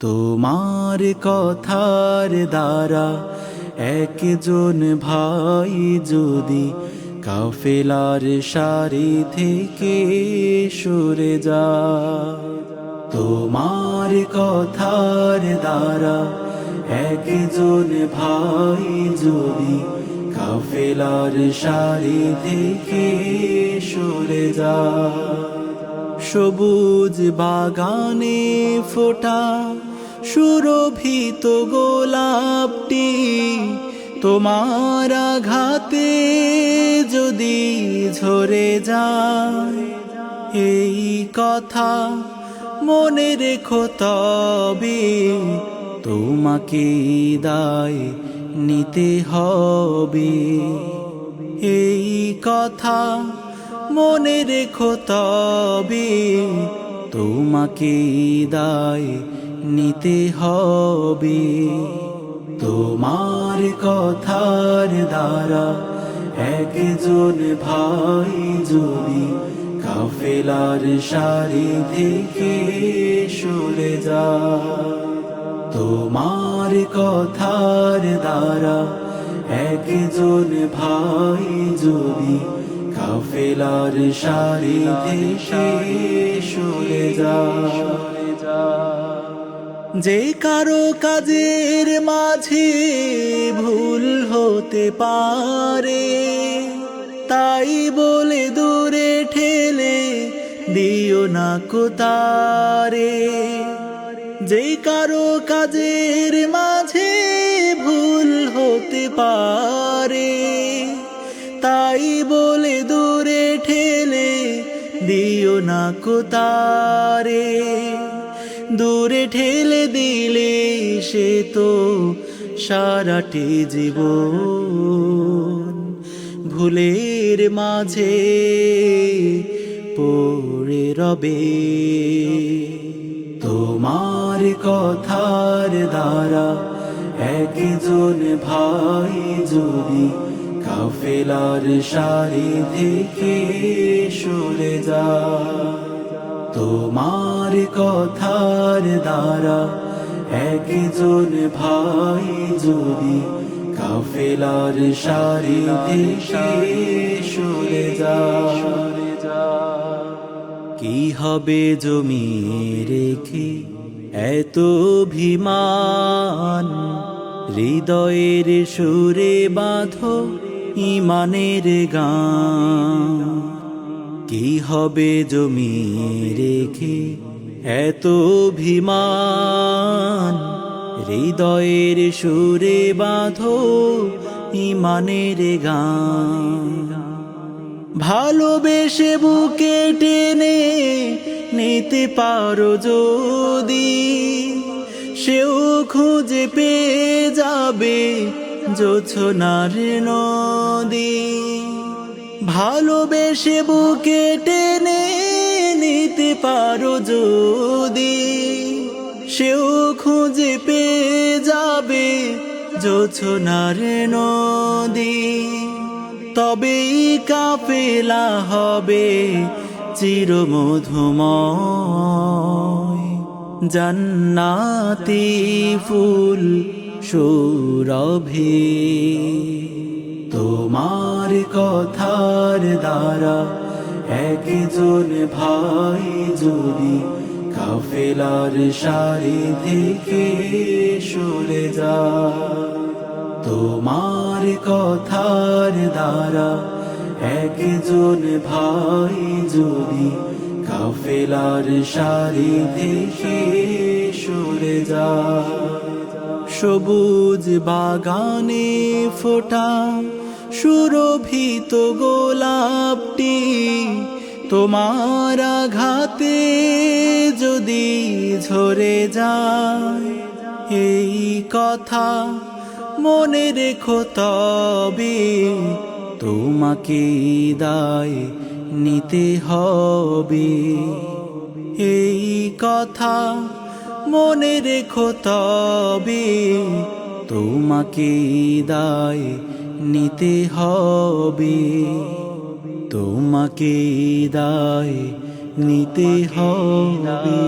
তোমার কথার দ্বারা একজন ভাই যদি কাফেলার সারি থেকে সরে যায়, তোমার কথার দ্বারা একজন ভাই যদি কাফেলার সারি থেকে সরে যায়, সবুজ বাগানে ফোটা সুরভিত গোলাপটি তোমার আঘাতে যদি ঝরে যায়, এই কথা মনে রেখো তবে তোমাকে দায় নিতে হবে। এই কথা মনে রেখো তবে তোমাকে দায় নিতে হবে। তোমার কথার দ্বারা একজন ভাই যদি কাফেলার সারি থেকে সরে যায়, তোমার কথার দ্বারা একজন ভাই যদি কাফেলার সারি থেকে সরে যায়, যে কারো কাজের মাঝে ভুল হতে পারে তাই বলে দূরে ঠেলে দিও না কোতারে, যে কারো কাজের মাঝে ভুল হতে পারে তাই বলে দূরে ঠেলে দিও না কোতারে, দূরে ঠেলে দিলে সে তো সারাটি জীবন ভুলের মাঝে পড়ে রবে। তোমার কথার দ্বারা একজন ভাই যদি কাফেলার সারি থেকে সরে যায়, তোমার কথার দ্বারা একজন ভাই যদি কাফেলার সারি থেকে সরে যায়, কি হবে জমি রেখে এত অভিমান, হৃদয়ের সুরে বাঁধো ইমানের গান। কি হবে জমি রেখে এত অভিমান, হৃদয়ের সুরে বাঁধো ইমানের গান। ভালোবেসে বুকে টেনে নিতে পারো যদি সেও খুঁজে পেয়ে যাবে জোছনার নদী। ভালোবেসে বুকে টেনে নিতে পারো যদি সেও খুঁজে পেয়ে যাবে জোছনার নদী। তবেই কাফেলা হবে চিরমধুময়, জান্নাতি ফুল সুরভি। তোমার কথার দ্বারা একজন ভাই যদি কাফেলার সারি থেকে সরে যায়, তোমার কথার দ্বারা একজন ভাই যদি কাফেলার সারি থেকে সরে যায়, সবুজ বাগানে ফোটা সুরভিত গোলাপটি তোমার আঘাতে যদি ঝরে যায়, এই কথা মনে রেখো তবে তোমাকে দায় নিতে হবে। এই কথা মনে রেখো তবে তোমাকে দায় নিতে হবে, তোমাকে দায় নিতে হবে।